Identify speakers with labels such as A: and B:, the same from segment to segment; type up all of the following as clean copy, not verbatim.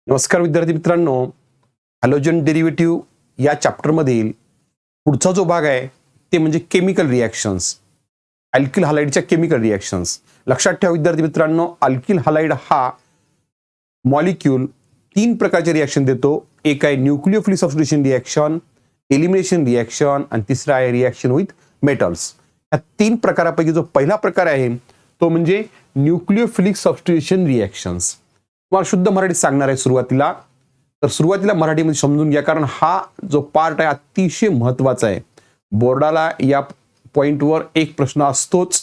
A: नमस्कार विद्यार्थी मित्रांनो, हॅलोजन डेरिव्हेटिव्ह या चॅप्टरमधील पुढचा जो भाग आहे ते म्हणजे केमिकल रिॲक्शन्स, अल्किल हलाइडच्या केमिकल रिॲक्शन्स. लक्षात ठेवा विद्यार्थी मित्रांनो, अल्किल हलाइड हा मॉलिक्यूल तीन प्रकारचे रिॲक्शन देतो. एक आहे nucleophilic substitution reaction, elimination reaction आणि तिसरा आहे रिॲक्शन विथ मेटल्स. या तीन प्रकारापैकी जो पहिला प्रकार आहे तो म्हणजे न्यूक्लियोफिलिक सबस्टिट्यूशन रिॲक्शन्स. तुम्हाला शुद्ध मराठीत सांगणार आहे सुरुवातीला. तर सुरुवातीला मराठीमध्ये समजून घ्या, कारण हा जो पार्ट आहे अतिशय महत्त्वाचा आहे. बोर्डाला या पॉईंटवर एक प्रश्न असतोच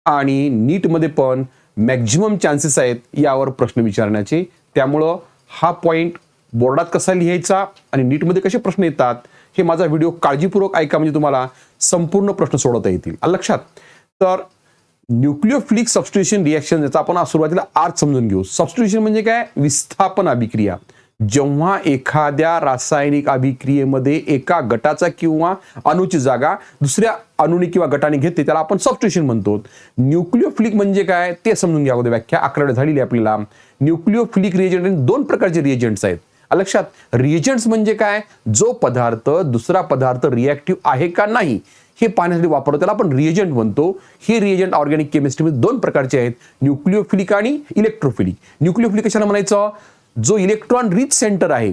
A: आणि नीटमध्ये पण मॅक्झिमम चान्सेस आहेत यावर प्रश्न विचारण्याचे. त्यामुळं हा पॉईंट बोर्डात कसा लिहायचा आणि नीटमध्ये कसे प्रश्न येतात हे माझा व्हिडिओ काळजीपूर्वक ऐका, म्हणजे तुम्हाला संपूर्ण प्रश्न सोडवता येतील. लक्षात. तर न्यूक्लियोफिलिक सबस्टिट्यूशन रिॲक्शन याचा आपण सुरुवातीला अर्थ समजून घेऊ. सबस्टिट्यूशन म्हणजे काय? विस्थापन अभिक्रिया. जेव्हा एखाद्या रासायनिक अभिक्रियेमध्ये एका गटाचा किंवा अणूची जागा दुसऱ्या अणूने किंवा गटाने घेते त्याला आपण सबस्टिट्यूशन म्हणतो. न्यूक्लियोफिलिक म्हणजे काय ते समजून घ्या. अगोदर व्याख्या 11 झालेली आपल्याला. न्यूक्लियोफिलिक रिएजंट दोन प्रकारचे रिएजंट्स आहेत. लक्षात. रिएजंट्स म्हणजे काय? जो पदार्थ दुसरा पदार्थ रिॲक्टिव्ह आहे का नाही हे पाहण्यासाठी वापरतो त्याला आपण रिएजंट म्हणतो. हे रिएजंट ऑर्गॅनिक केमिस्ट्रीमध्ये दोन प्रकारचे आहेत, न्यूक्लियोफिलिक आणि इलेक्ट्रोफिलिक. न्यूक्लियोफिलिक कशाला म्हणायचं? जो इलेक्ट्रॉन रिच सेंटर आहे.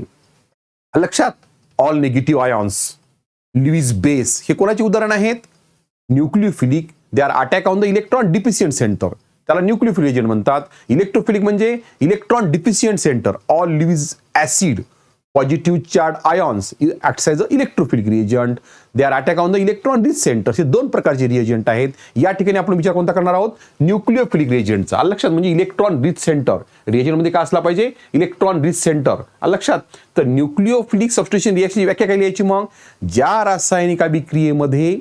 A: लक्षात. All negative ions, Lewis base हे कोणाचे उदाहरण आहेत? Nucleophilic. They are attack on the electron deficient centre, त्याला न्यूक्लियोफिलिक रिएजंट म्हणतात. इलेक्ट्रोफिलिक म्हणजे electron deficient centre, all Lewis acid positive charge ions acts as a electrophilic reagent. They are attack on the electron rich centre. हे दोन प्रकारचे reagent आहेत. या ठिकाणी आपण विचार कोणता करणार आहोत? न्यूक्लियोफिलिक रिएजंटचा. लक्षात. म्हणजे इलेक्ट्रॉन रिच सेंटर. रिएजंटमध्ये काय असला पाहिजे? Electron rich centre. लक्षात. तर न्यूक्लियोफिलिक सबस्टिट्यूशन रिएक्शनची व्याख्या काय लिहायची मग? ज्या रासायनिक अभिक्रियेमध्ये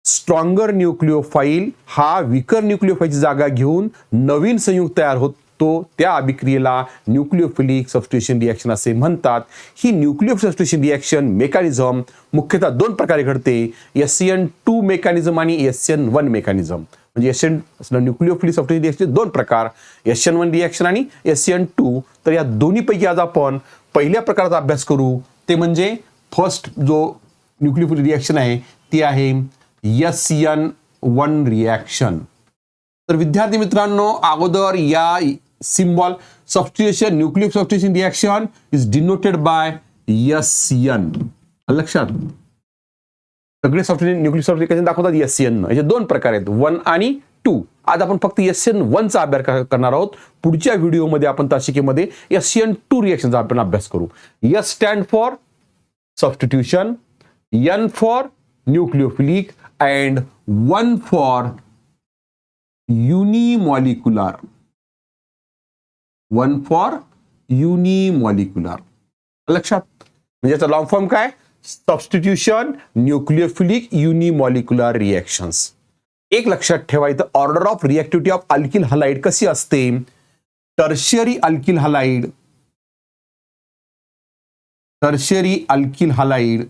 A: स्ट्रॉंगर न्यूक्लियोफाईल हा विकर न्यूक्लियोफाईलची जागा घेऊन नवीन संयुग तयार होतो त्या अभिक्रियेला न्यूक्लियोफिलिक सबस्टिट्यूशन रिॲक्शन असे म्हणतात. ही न्यूक्लियोफिलिक सबस्टिट्यूशन रिॲक्शन मेकॅनिझम मुख्यतः दोन प्रकारे घडते, SN2 मेकॅनिझम आणि SN1 मेकॅनिझम. म्हणजे न्यूक्लियोफिलिक सबस्टिट्यूशन रिॲक्शन दोन प्रकार, SN1 रिॲक्शन आणि SN2. तर या दोन्हीपैकी आज आपण पहिल्या प्रकाराचा अभ्यास करू. ते म्हणजे फर्स्ट जो न्यूक्लियोफिलिक रिॲक्शन आहे ती आहे SN1 रिॲक्शन. तर विद्यार्थी मित्रांनो, अगोदर या symbol substitution nucleophilic substitution reaction is denoted by SN. लक्षात. सगळे सबस्टिट्यूशन न्यूक्लियोफिलिक सबस्टिट्यूशन दाखवतात SN. याचे दोन प्रकार आहेत, 1 आणि 2. आज आपण फक्त SN1 चा अभ्यास करणार आहोत. पुढच्या व्हिडिओमध्ये आपण तासिकेमध्ये SN2 रिॲक्शनचा आपण अभ्यास करू. S stand for substitution, N for nucleophilic and 1 for unimolecular. 1 for unimolecular. लक्षात. म्हणजे याचा लॉंग फॉर्म काय? Substitution nucleophilic unimolecular reactions. एक लक्षात ठेवा, इथं order of reactivity of alkyl halide कशी असते? Tertiary alkyl halide, tertiary alkyl halide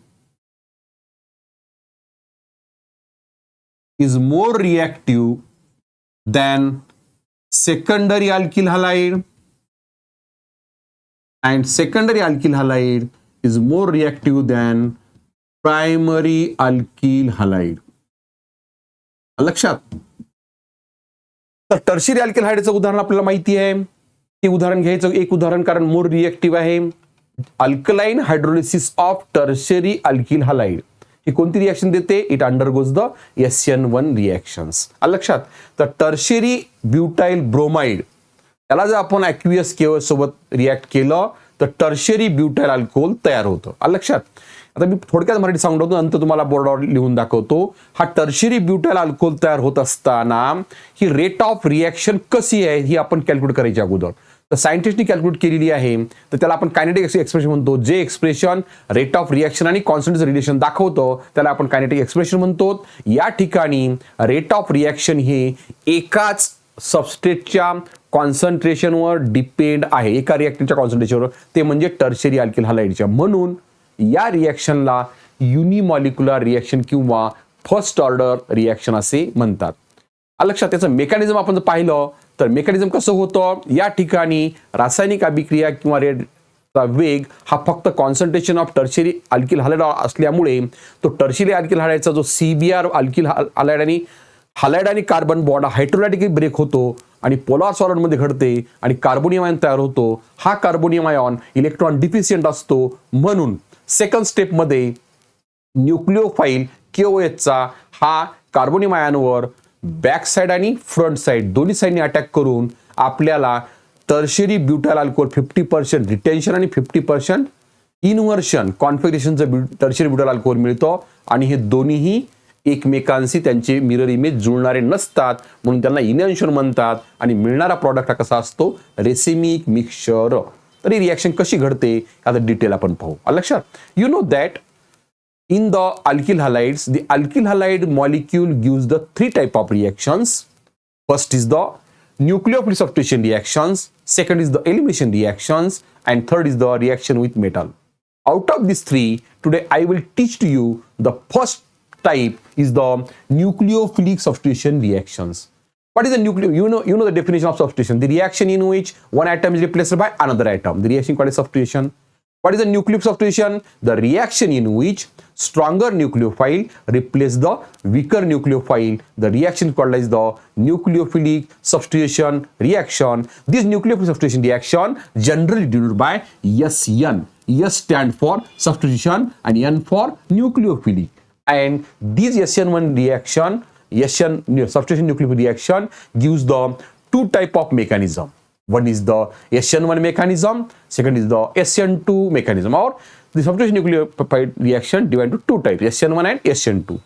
A: is more reactive than secondary alkyl halide, and secondary alkyl halide is more reactive than primary alkyl halide. लक्षात. तर tertiary alkyl हालाइडचं उदाहरण आपल्याला माहिती आहे. हे उदाहरण घ्यायचं एक उदाहरण, कारण मोर रिएक्टिव्ह आहे. Alkaline hydrolysis of tertiary alkyl halide ही कोणती रिॲक्शन देते? It undergoes the SN1 reactions. लक्षात. तर टर्शियरी ब्युटाइल ब्रोमाइड त्याला जर आपण ॲक्वियस केवस सोबत रिॲक्ट केलं तर टर्शियरी ब्युटाइल अल्कोहोल तयार होतं. लक्षात. आता मी थोडक्यात मराठी सांगतो, नंतर तुम्हाला बोर्डावर लिहून दाखवतो. हा टर्शियरी ब्युटाइल अल्कोहोल तयार होत असताना ही रेट ऑफ रिॲक्शन कशी आहे ही आपण कॅल्क्युलेट करायची अगोदर. तर सायंटिस्टनी कॅल्क्युलेट केलेली आहे. तर त्याला आपण कायनेटिक एक्सप्रेशन म्हणतो. जे एक्सप्रेशन रेट ऑफ रिॲक्शन आणि कॉन्स्टंटचं रिलेशन दाखवतो त्याला आपण कायनेटिक एक्सप्रेशन म्हणतो. या ठिकाणी रेट ऑफ रिॲक्शन हे एकाच सबस्ट्रेटच्या कॉन्सन्ट्रेशनवर डिपेंड आहे, एका रिॲक्टंटच्या कॉन्सन्ट्रेशनवर, ते म्हणजे टर्शियरी अल्किल हलाइडच्या. म्हणून या रिॲक्शनला युनिमॉलिक्युलर रिॲक्शन किंवा फर्स्ट ऑर्डर रिॲक्शन असे म्हणतात. लक्षात. त्याचं मेकॅनिझम आपण जर पाहिलं तर मेकॅनिझम कसं होतं? या ठिकाणी रासायनिक अभिक्रिया किंवा चा वेग हा फक्त concentration of tertiary alkyl halide असल्यामुळे तो टर्शियरी अल्किल हॅलाइडचा जो CBr अल्किल हॅलाइड आणि कार्बन बॉन्ड हायड्रोलाइटिक ब्रेक होतो आणि पोलार सॉलिडमध्ये घडते आणि कार्बोनियम आयन तयार होतो. हा कार्बोनियम आयन इलेक्ट्रॉन डिफिशियंट असतो, म्हणून सेकंड स्टेपमध्ये न्यूक्लिओफाईल KOH हा कार्बोनियम आयनवर बॅक साइड आणि फ्रंट साइड दोन्ही साईडने अटॅक करून आपल्याला टर्शियरी ब्युटाइल अल्कोहोल 50% रिटेन्शन आणि 50% इन्व्हर्शन कॉन्फिगरेशनचं टर्शियरी ब्युटाइल अल्कोहोल मिळतो. आणि हे दोन्हीही एकमेकांशी त्यांचे मिरर इमेज जुळणारे नसतात, म्हणून त्यांना इनॅन्शन म्हणतात. आणि मिळणारा प्रॉडक्ट हा कसा असतो, रेसिमिक मिक्सचर. तर ही रिॲक्शन कशी घडते आता डिटेल आपण पाहू. लक्षात, you know that in the alkyl halides, the alkyl halide molecule gives the three type of reactions. First is the nucleophile substitution reactions, second is the elimination reactions, and third is the reaction with metal. Out of these three, today I will teach to you the first type is the nucleophilic substitution reactions. What is the you know the definition of substitution, the reaction in which one atom is replaced by another atom. The reaction called substitution. What is the nucleophilic substitution? The reaction in which stronger nucleophile replace the weaker nucleophile. The reaction called as the nucleophilic substitution reaction. This nucleophilic substitution reaction generally denoted by SN. S stand for substitution and N for nucleophilic. And this SN1 reaction, SN substitution nucleophilic reaction gives the two type of mechanism. One is the SN1 mechanism, second is the SN2 mechanism, or the substitution nucleophile reaction divided into two types, SN1 and SN2.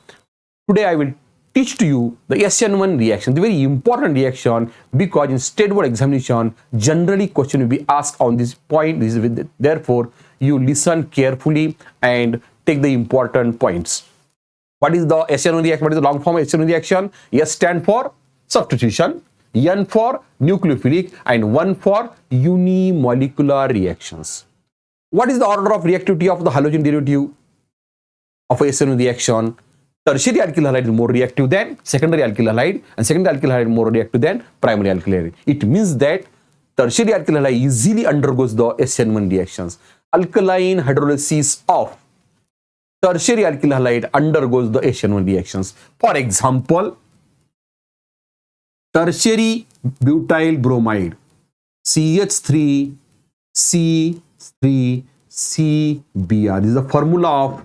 A: Today I will teach to you the SN1 reaction, the very important reaction, because in state board examination generally question will be asked on this point. Therefore you listen carefully and take the important points. What is the SN1 reaction? What is the long form of SN1 reaction? S stand for substitution, N for nucleophilic, and 1 for unimolecular reactions. What is the order of reactivity of the halogen derivative of a SN1 reaction? Tertiary alkyl halide is more reactive than secondary alkyl halide, and secondary alkyl halide more reactive than primary alkyl halide. It means that tertiary alkyl halide easily undergoes the SN1 reactions. Alkaline hydrolysis of tertiary alkyl halide undergoes the SN1 reactions. For example, tertiary butyl bromide CH3 C3CBr. This is the formula of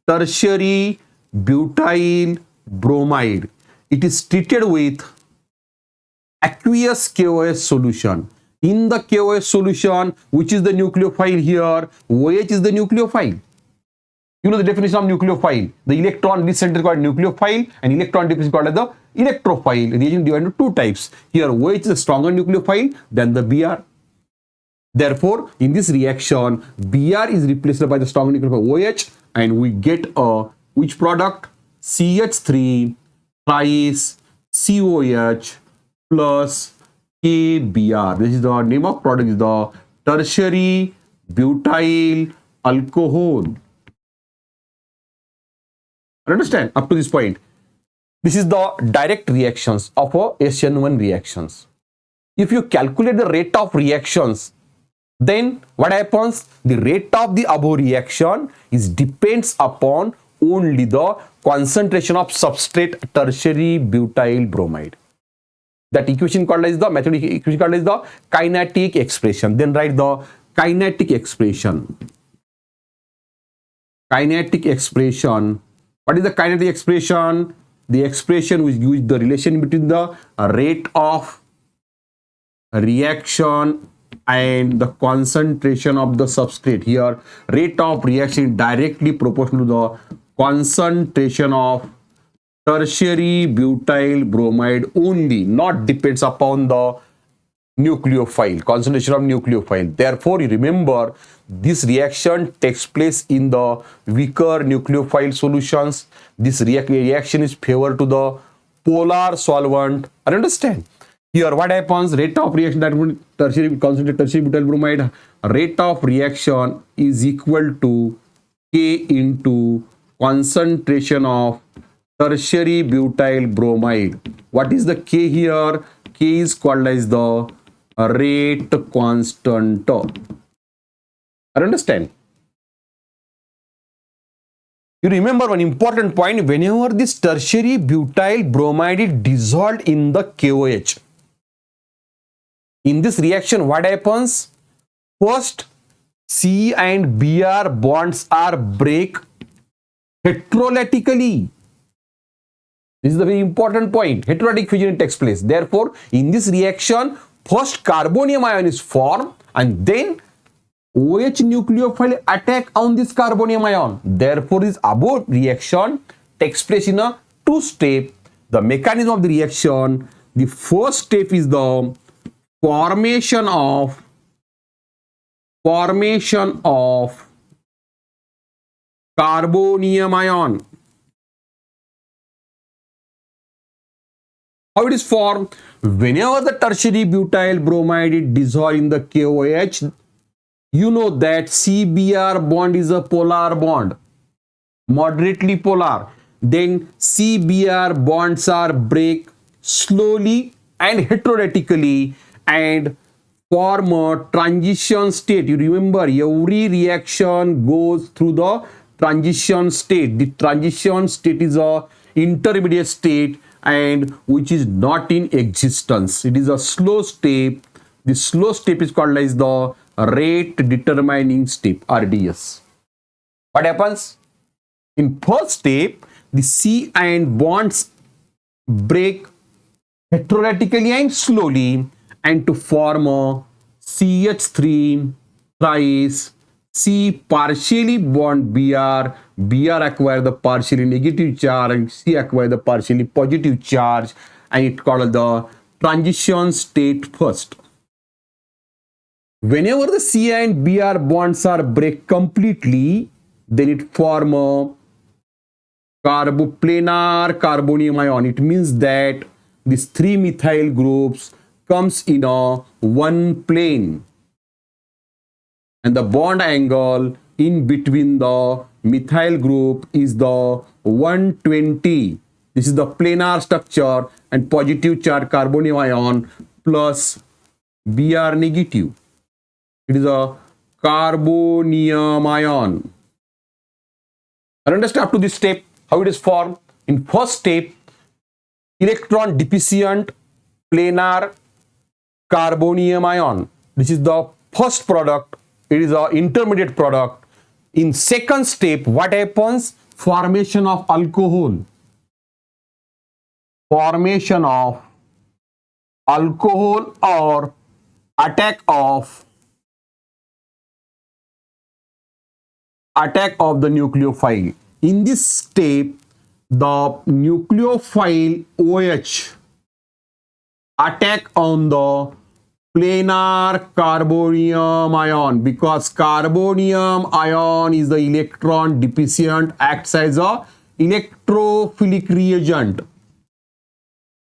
A: tertiary butyl bromide. It is treated with aqueous KOH solution. In the KOH solution, which is the nucleophile here, OH is the nucleophile. You know the definition of nucleophile. The electron decenter called nucleophile and electron deficient called as the electrophile. Reagent divided into two types. Here OH is a stronger nucleophile than the Br. Therefore, in this reaction, Br is replaced by the stronger nucleophile OH, and we get a which product? CH3 thrice COH plus KBr. This is the name of product, is the tertiary butyl alcohol. Understand up to this point? This is the direct reactions of a SN1 reactions. If you calculate the rate of reactions, then what happens? The rate of the above reaction is depends upon only the concentration of substrate tertiary butyl bromide. That equation called as the mathematical equation called as the kinetic expression. Then write the kinetic expression. Kinetic expression. What is the kinetic expression? The expression which gives the relation between the rate of reaction and the concentration of the substrate. Here, rate of reaction directly proportional to the concentration of tertiary butyl bromide only, not depends upon the nucleophile, concentration of nucleophile. Therefore, you remember this reaction takes place in the weaker nucleophile solutions. This reaction is favor to the polar solvent. Understand? Here, what happens? Rate of reaction that tertiary concentrated tertiary butyl bromide rate of reaction is equal to K into concentration of tertiary butyl bromide. What is the K here? K is called as the rate constant. I understand. You remember one important point, whenever this tertiary butyl bromide is dissolved in the KOH, in this reaction, what happens? First, C and Br bonds are break heterolytically. This is the very important point. Heterolytic fusion takes place. Therefore, in this reaction, first carbonium ion is formed and then OH nucleophile attack on this carbonium ion. Therefore, this above reaction takes place in a two-step. The mechanism of the reaction, the first step is the formation of carbonium ion. How it is formed? Whenever the tertiary butyl bromide is dissolved in the KOH, you know that CBr bond is a polar bond, moderately polar. Then CBr bonds are break slowly and heterolytically and form a transition state. You remember, every reaction goes through the transition state. The transition state is a intermediate state and which is not in existence. It is a slow step. The slow step is called as the rate determining step, RDS. What happens? In first step, the C and bonds break heterolytically and slowly and to form a CH3 thrice C partially bond Br acquire the partially negative charge and C acquire the partially positive charge, and it called the transition state first. Whenever the C and Br bonds are break completely, then it form a planar carbonium ion. It means that these three methyl groups comes in a one plane and the bond angle in between the methyl group is the 120. This is the planar structure and positive charge carbonium ion plus Br negative. It is a carbonium ion. I understand up to this step how it is formed. In first step, electron deficient planar carbonium ion. This is the first product. It is an intermediate product. In second step, what happens? Formation of alcohol. Formation of alcohol or attack of the nucleophile. In this step, the nucleophile OH attack on the planar carbonium ion, because carbonium ion is the electron deficient, acts as a electrophilic reagent.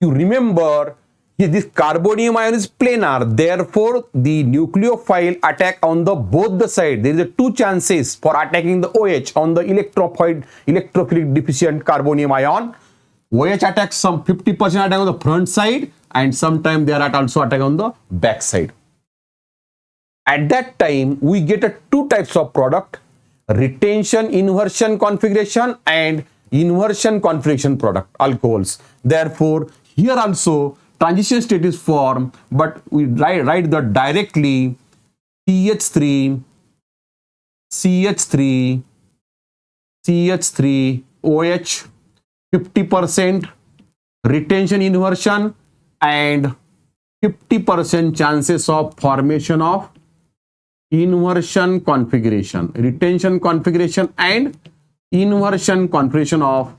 A: You remember, this carbonium ion is planar, therefore the nucleophile attack on the both the side. There is a two chances for attacking the OH on the electrophilic deficient carbonium ion. OH attacks some 50% attack on the front side and sometimes they are also attack on the back side. At that time, we get two types of product: retention inversion configuration and inversion configuration product, alcohols. Therefore, here also transition state is formed, but we write the directly CH3 OH 50% retention inversion and 50% chances of formation of inversion configuration, retention configuration and inversion configuration of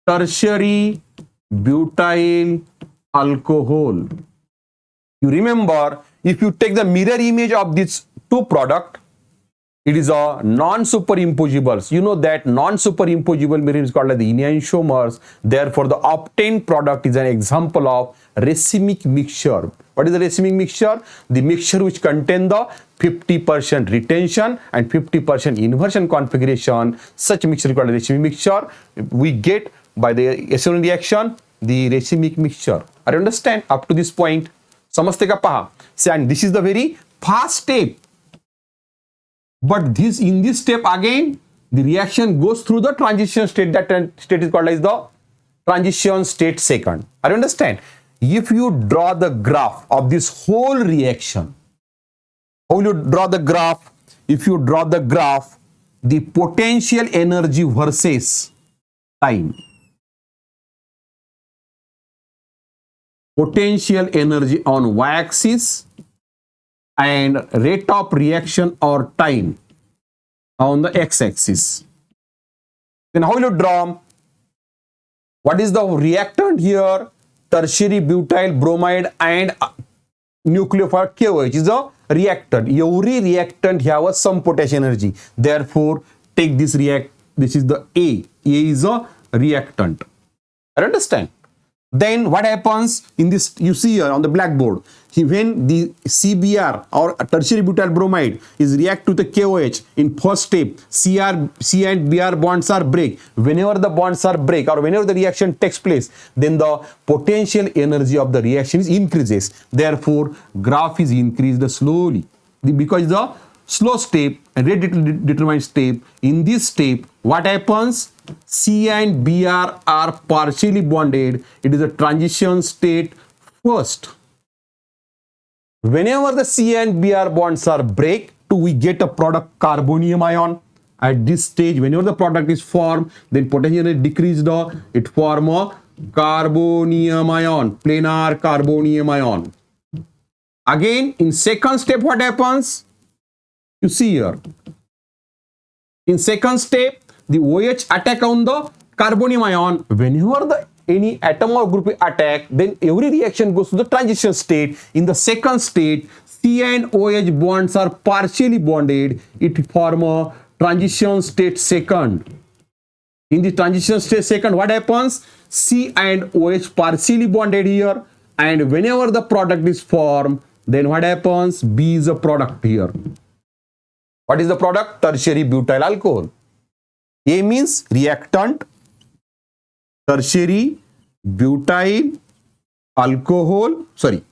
A: tertiary butyl alcohol. You remember, if you take the mirror image of these two products, it is a non-superimposable. You know that non-superimposable mirror is called as the enantiomers. Therefore, the obtained product is an example of racemic mixture. What is the racemic mixture? The mixture which contains the 50% retention and 50% inversion configuration. Such mixture is called a racemic mixture. We get by the SN reaction the racemic mixture. I understand up to this point. समजते का पहा. And this is the very fast step. But in this step again, the reaction goes through the transition state. That state is called as the transition state second. Are you understand? If you draw the graph of this whole reaction, how will you draw the graph? If you draw the graph, the potential energy versus time. Potential energy on y-axis and rate of reaction or time on the x-axis. Then how will you draw? What is the reactant here? Tertiary butyl bromide and nucleophile KOH is a reactant. Every reactant have some potential energy. Therefore, take this this is the A. A is a reactant. I understand. Then what happens in this, you see here on the blackboard, when the CBr or tertiary butyl bromide is react to the KOH in first step, C and Br bonds are break. Whenever the bonds are break or whenever the reaction takes place, then the potential energy of the reaction is increases. Therefore, graph is increased slowly because the slow step and rate determined step. In this step, what happens? C and Br are partially bonded. It is a transition state first. Whenever the C and Br bonds are break, we get a product carbonium ion. At this stage, whenever the product is formed, then potential is decreased. It form a carbonium ion, planar carbonium ion. Again, in second step, what happens? You see here. In second step, the OH attack on the carbonium ion. Whenever the any atom or group attack, then every reaction goes to the transition state. In the second state, C and OH bonds are partially bonded. It form a transition state second. In the transition state second, what happens? C and OH partially bonded here. And whenever the product is formed, then what happens? B is a product here. What is the product? Tertiary butyl alcohol. A means reactant, tertiary butyl alcohol, sorry.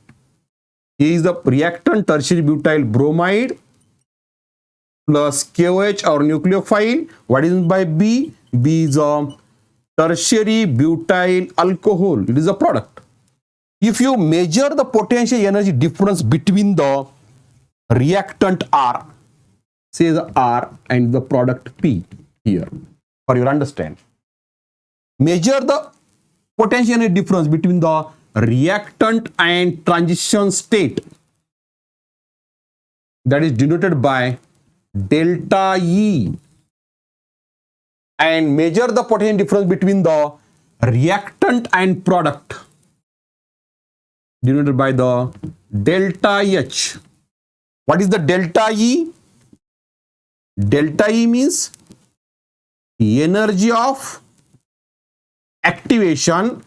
A: A is the reactant, tertiary butyl bromide plus KOH or nucleophile. What is by B? B is a tertiary butyl alcohol. It is a product. If you measure the potential energy difference between the reactant R, say the R and the product P here, for your understand. Measure the potential energy difference between the reactant and transition state. That is denoted by delta E. And measure the potential difference between the reactant and product, denoted by the delta H. What is the delta E? Delta E means energy of activation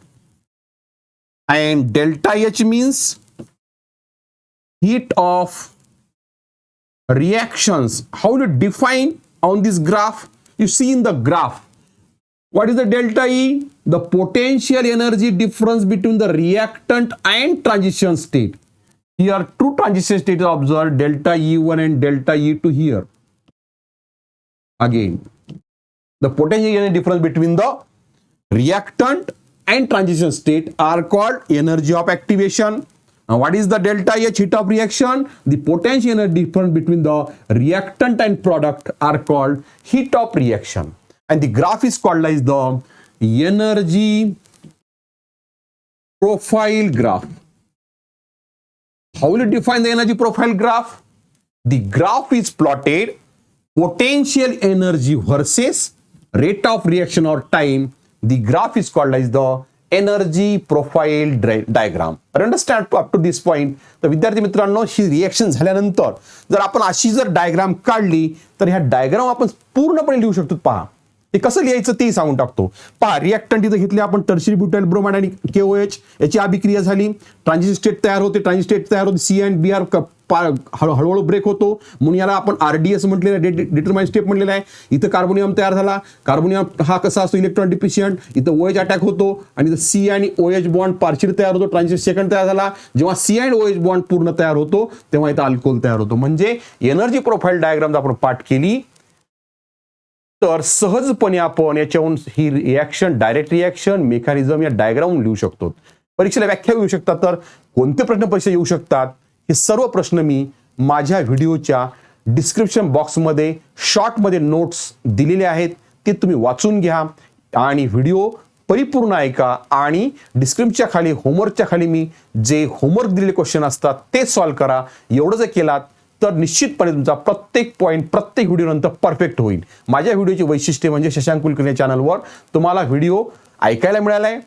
A: and delta H means heat of reactions. How to define on this graph? You see in the graph, what is the delta E? The potential energy difference between the reactant and transition state. Here two transition states are observed, delta E1 and delta E2 here. Again, the potential energy difference between the reactant and transition state are called energy of activation. Now, what is the delta H, heat of reaction? The potential energy difference between the reactant and product are called heat of reaction. And the graph is called as the energy profile graph. How will you define the energy profile graph? The graph is plotted potential energy versus rate of reaction or time. The graph is called as the energy profile diagram. Understand up to this point? तर विद्यार्थी मित्रांनो, ही reaction झाल्यानंतर जर आपण अशी जर diagram काढली तर ह्या डायग्राम आपण पूर्णपणे लिहू शकतो. पहा, ते कसं लिहायचं ते सांगून टाकतो. पहा, रिॲक्टंट इथं घेतले आपण टर्शियरी ब्युटाइल ब्रोमाइड आणि KOH, याची अभिक्रिया झाली, ट्रान्झिशन स्टेट तयार होते, ट्रान्झिशन स्टेट तयार होते, C अँड BR हळूहळू ब्रेक होतो, म्हणून याला आपण RDS म्हटलेलं आहे, डिटरमाइन स्टेप म्हटलेलं आहे. इथं कार्बोनियम तयार झाला, कार्बोनियम हा कसा असतो, इलेक्ट्रॉन डिफिशियंट, इथं OH अटॅक होतो आणि इथं C आणि OH बॉन्ड पार्शियल तयार होतो, ट्रान्झिशन सेकंड तयार झाला. जेव्हा C अँड OH बॉन्ड पूर्ण तयार होतो तेव्हा इथं अल्कोहोल तयार होतो. म्हणजे एनर्जी प्रोफाईल डायग्राम आपण पाठ केली तर सहजपणे आपण याच्याहून ही रिॲक्शन, डायरेक्ट रिॲक्शन मेकॅनिझम या डायग्राम लिहू शकतो. परीक्षेला व्याख्या येऊ शकतात. तर कोणते प्रश्न परीक्षा येऊ शकतात हे सर्व प्रश्न मी माझ्या व्हिडिओच्या डिस्क्रिप्शन बॉक्समध्ये शॉर्टमध्ये नोट्स दिलेले आहेत, ते तुम्ही वाचून घ्या आणि व्हिडिओ परिपूर्ण ऐका आणि डिस्क्रिप्शनच्या खाली होमवर्कच्या खाली मी जे होमवर्क दिलेले क्वेश्चन असतात ते सॉल्व्ह करा. एवढं जर केलात तर निश्चितपणे तुमचा प्रत्येक पॉईंट प्रत्येक व्हिडिओनंतर परफेक्ट होईल. माझ्या व्हिडिओची वैशिष्ट्य म्हणजे शशांक कुलकर्णी चॅनलवर तुम्हाला व्हिडिओ ऐकायला मिळालाय,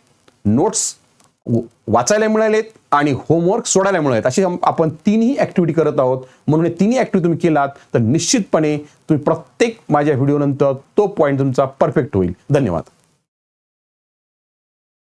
A: नोट्स वाचायला मिळालेत आणि होमवर्क सोडायला मिळालेत. अशी आपण तिन्ही ॲक्टिव्हिटी करत आहोत. म्हणून तिन्ही ॲक्टिव्हिटी तुम्ही केलात तर निश्चितपणे तुम्ही प्रत्येक माझ्या व्हिडिओनंतर तो पॉईंट तुमचा परफेक्ट होईल. धन्यवाद.